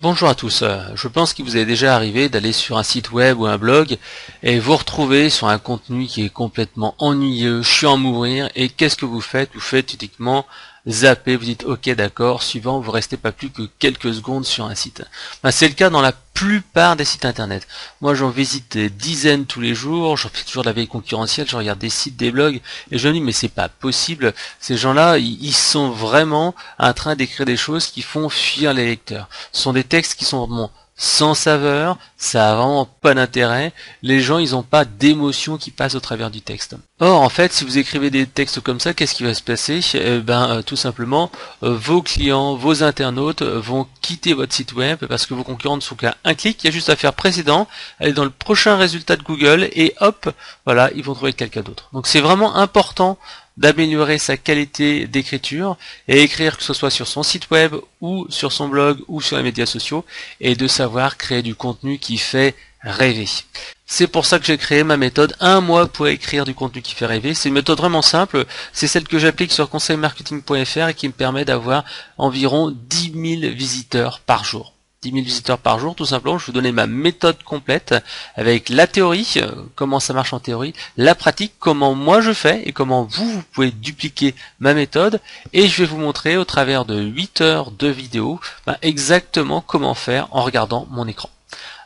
Bonjour à tous, je pense qu'il vous est déjà arrivé d'aller sur un site web ou un blog et vous retrouver sur un contenu qui est complètement ennuyeux, chiant à mourir, et qu'est-ce que vous faites? Vous faites uniquement zapper, vous dites ok d'accord, suivant, vous restez pas plus que quelques secondes sur un site. C'est le cas dans la plupart des sites internet. Moi j'en visite des dizaines tous les jours, j'en fais toujours de la veille concurrentielle, je regarde des sites, des blogs, et je me dis mais c'est pas possible, ces gens-là, ils sont vraiment en train d'écrire des choses qui font fuir les lecteurs. Ce sont des textes qui sont vraiment sans saveur, ça a vraiment pas d'intérêt, les gens ils n'ont pas d'émotion qui passe au travers du texte. Or en fait si vous écrivez des textes comme ça, qu'est-ce qui va se passer? Tout simplement vos clients, vos internautes vont quitter votre site web parce que vos concurrents ne sont qu'à un clic, il y a juste à faire précédent, aller dans le prochain résultat de Google et hop, voilà, ils vont trouver quelqu'un d'autre. Donc c'est vraiment important d'améliorer sa qualité d'écriture et écrire que ce soit sur son site web ou sur son blog ou sur les médias sociaux et de savoir créer du contenu qui fait rêver. C'est pour ça que j'ai créé ma méthode 1 mois pour écrire du contenu qui fait rêver. C'est une méthode vraiment simple, c'est celle que j'applique sur conseilmarketing.fr et qui me permet d'avoir environ 10 000 visiteurs par jour. 10 000 visiteurs par jour, tout simplement. Je vais vous donner ma méthode complète avec la théorie, comment ça marche en théorie, la pratique, comment moi je fais et comment vous pouvez dupliquer ma méthode, et je vais vous montrer au travers de 8 heures de vidéo exactement comment faire en regardant mon écran.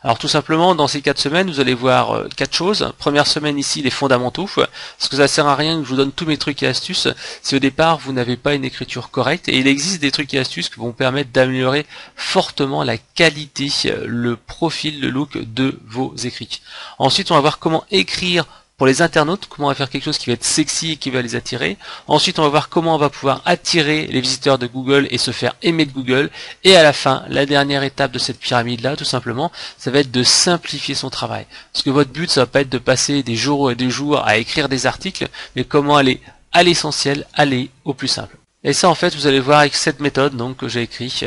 Alors tout simplement, dans ces 4 semaines, vous allez voir 4 choses. Première semaine ici, les fondamentaux, parce que ça sert à rien que je vous donne tous mes trucs et astuces si au départ vous n'avez pas une écriture correcte, et il existe des trucs et astuces qui vont vous permettre d'améliorer fortement la qualité, le profil, le look de vos écrits. Ensuite, on va voir comment écrire pour les internautes, comment on va faire quelque chose qui va être sexy et qui va les attirer. Ensuite, on va voir comment on va pouvoir attirer les visiteurs de Google et se faire aimer de Google. Et à la fin, la dernière étape de cette pyramide-là, tout simplement, ça va être de simplifier son travail. Parce que votre but, ça va pas être de passer des jours et des jours à écrire des articles, mais comment aller à l'essentiel, aller au plus simple. Et ça, en fait, vous allez voir avec cette méthode donc que j'ai écrit.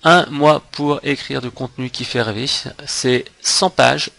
1 mois pour écrire du contenu qui fait rêver. C'est 100 pages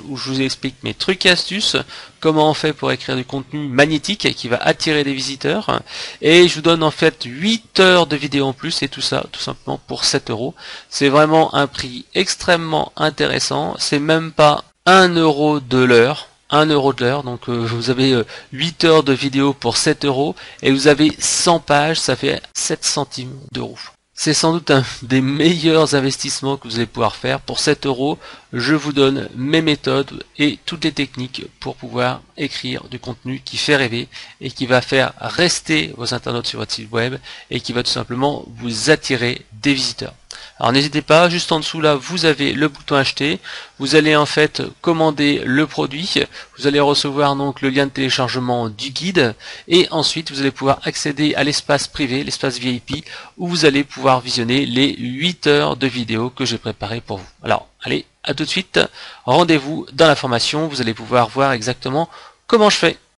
où je vous explique mes trucs et astuces, comment on fait pour écrire du contenu magnétique qui va attirer des visiteurs, et je vous donne en fait 8 heures de vidéo en plus, et tout ça tout simplement pour 7 euros. C'est vraiment un prix extrêmement intéressant, c'est même pas 1 euro de l'heure. 1 euro de l'heure, donc vous avez 8 heures de vidéo pour 7 euros, et vous avez 100 pages, ça fait 7 centimes d'euros. C'est sans doute un des meilleurs investissements que vous allez pouvoir faire. Pour 7 euros, je vous donne mes méthodes et toutes les techniques pour pouvoir écrire du contenu qui fait rêver et qui va faire rester vos internautes sur votre site web et qui va tout simplement vous attirer des visiteurs. Alors n'hésitez pas, juste en dessous là, vous avez le bouton acheter. Vous allez en fait commander le produit. Vous allez recevoir donc le lien de téléchargement du guide. Et ensuite, vous allez pouvoir accéder à l'espace privé, l'espace VIP, où vous allez pouvoir visionner les 8 heures de vidéo que j'ai préparées pour vous. Alors, allez, à tout de suite. Rendez-vous dans la formation. Vous allez pouvoir voir exactement comment je fais.